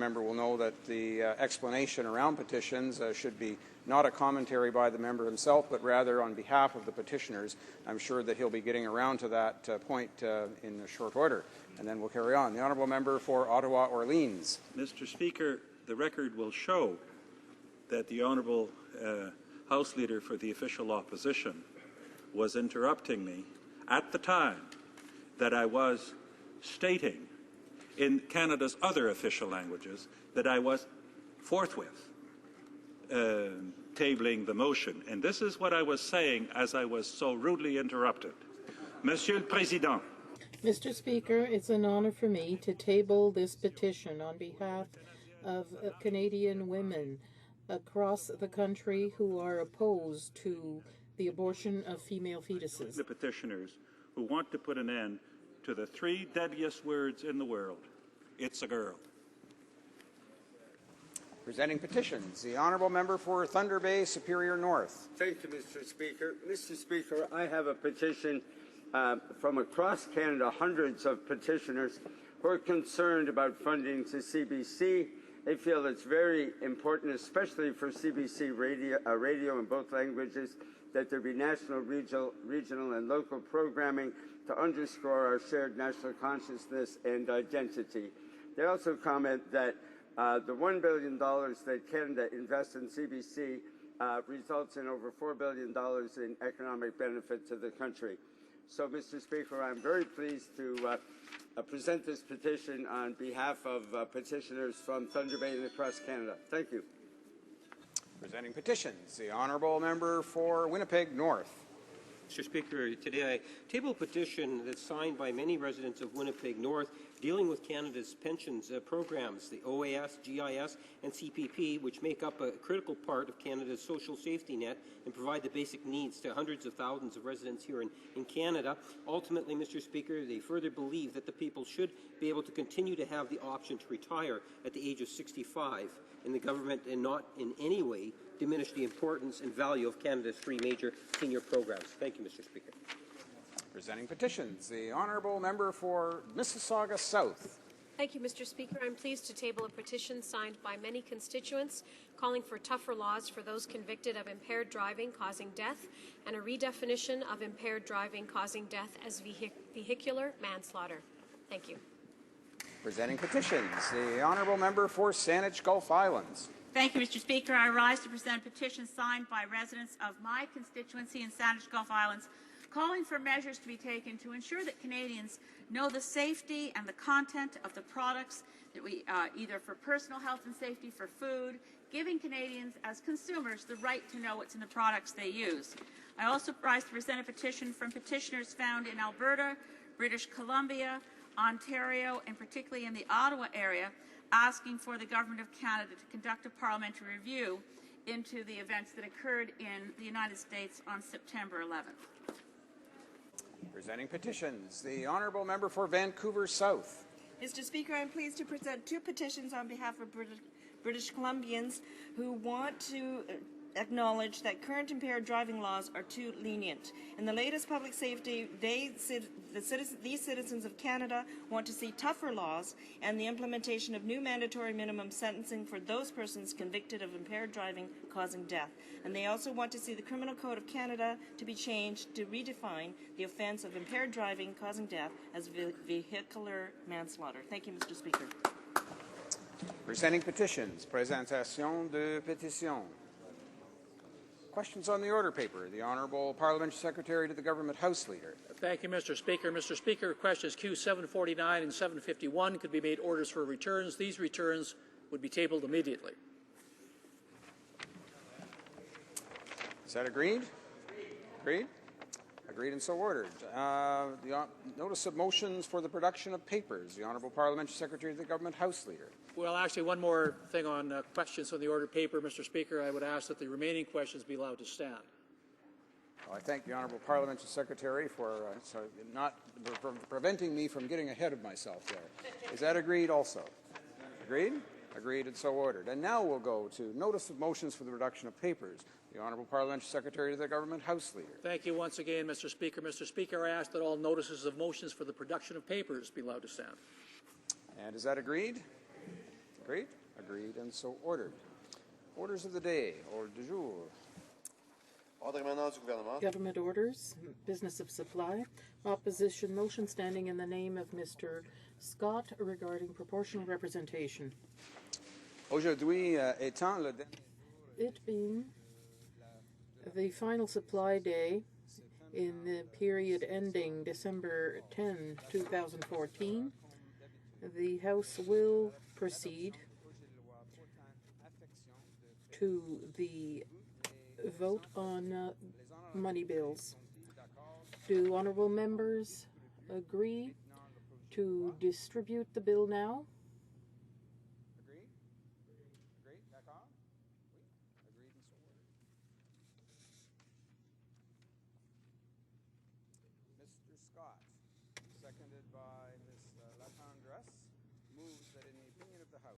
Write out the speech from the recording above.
member will know that the explanation around petitions should be not a commentary by the member himself, but rather on behalf of the petitioners. I'm sure that he'll be getting around to that point in a short order, and then we'll carry on. The honourable member for Ottawa Orleans. Mr. Speaker, the record will show that the honourable House Leader for the official opposition was interrupting me at the time that I was stating in Canada's other official languages that I was forthwith tabling the motion. And this is what I was saying as I was so rudely interrupted. Monsieur le Président. Mr. Speaker, it's an honour for me to table this petition on behalf of Canadian women across the country who are opposed to the abortion of female fetuses. The petitioners who want to put an end to the three deadliest words in the world. It's a girl. Presenting petitions, the honourable member for Thunder Bay, Superior North. Thank you, Mr. Speaker. Mr. Speaker, I have a petition from across Canada, hundreds of petitioners who are concerned about funding to CBC. They feel it's very important, especially for CBC radio in both languages, that there be national, regional, and local programming to underscore our shared national consciousness and identity. They also comment that the $1 billion that Canada invests in CBC results in over $4 billion in economic benefit to the country. So, Mr. Speaker, I'm very pleased to present this petition on behalf of petitioners from Thunder Bay and across Canada. Thank you. Presenting petitions, the honourable member for Winnipeg North. Mr. Speaker, today I table a petition that's signed by many residents of Winnipeg North dealing with Canada's pensions programs, the OAS, GIS, and CPP, which make up a critical part of Canada's social safety net and provide the basic needs to hundreds of thousands of residents here in Canada. Ultimately, Mr. Speaker, they further believe that the people should be able to continue to have the option to retire at the age of 65, and the government and not in any way diminish the importance and value of Canada's three major senior programs. Thank you, Mr. Speaker. Presenting petitions, the honourable member for Mississauga South. Thank you, Mr. Speaker. I'm pleased to table a petition signed by many constituents calling for tougher laws for those convicted of impaired driving causing death and a redefinition of impaired driving causing death as vehicular manslaughter. Thank you. Presenting petitions, the honourable member for Saanich Gulf Islands. Thank you, Mr. Speaker. I rise to present a petition signed by residents of my constituency in Saanich Gulf Islands calling for measures to be taken to ensure that Canadians know the safety and the content of the products that we, either for personal health and safety, for food, giving Canadians as consumers the right to know what's in the products they use. I also rise to present a petition from petitioners found in Alberta, British Columbia, Ontario, and particularly in the Ottawa area, asking for the Government of Canada to conduct a parliamentary review into the events that occurred in the United States on September 11th. Presenting petitions, the honourable member for Vancouver South. Mr. Speaker, I'm pleased to present two petitions on behalf of British Columbians who want to acknowledge that current impaired driving laws are too lenient. In the latest public safety, these citizens of Canada want to see tougher laws and the implementation of new mandatory minimum sentencing for those persons convicted of impaired driving causing death. And they also want to see the Criminal Code of Canada to be changed to redefine the offence of impaired driving causing death as vehicular manslaughter. Thank you, Mr. Speaker. Presenting petitions, présentation de pétition. Questions on the order paper. The Honourable Parliamentary Secretary to the Government House Leader. Thank you, Mr. Speaker. Mr. Speaker, questions Q 749 and 751 could be made orders for returns. These returns would be tabled immediately. Is that agreed? Agreed? Agreed and so ordered. The notice of motions for the production of papers. The Honourable Parliamentary Secretary to the Government House Leader. Well, actually, one more thing on questions on the order paper, Mr. Speaker. I would ask that the remaining questions be allowed to stand. Well, I thank the Honourable Parliamentary Secretary for preventing me from getting ahead of myself there. Is that agreed also? Agreed? Agreed and so ordered. And now we'll go to notice of motions for the production of papers. The Honourable Parliamentary Secretary to the Government House Leader. Thank you once again, Mr. Speaker. Mr. Speaker, I ask that all notices of motions for the production of papers be allowed to stand. And is that agreed? Agreed? Agreed? Agreed and so ordered. Orders of the day, ordre du jour. Ordre émanant du gouvernement. Government orders, business of supply, opposition motion standing in the name of Mr. Scott regarding proportional representation. Aujourd'hui étant le It being the final supply day in the period ending December 10, 2014, the House will proceed to the vote on money bills. Do honourable members agree to distribute the bill now? Agreed? Agreed? D'accord? Oui? Agreed and so ordered. Mr. Scott, seconded by Ms. Latendresse, moves that in the opinion of the House,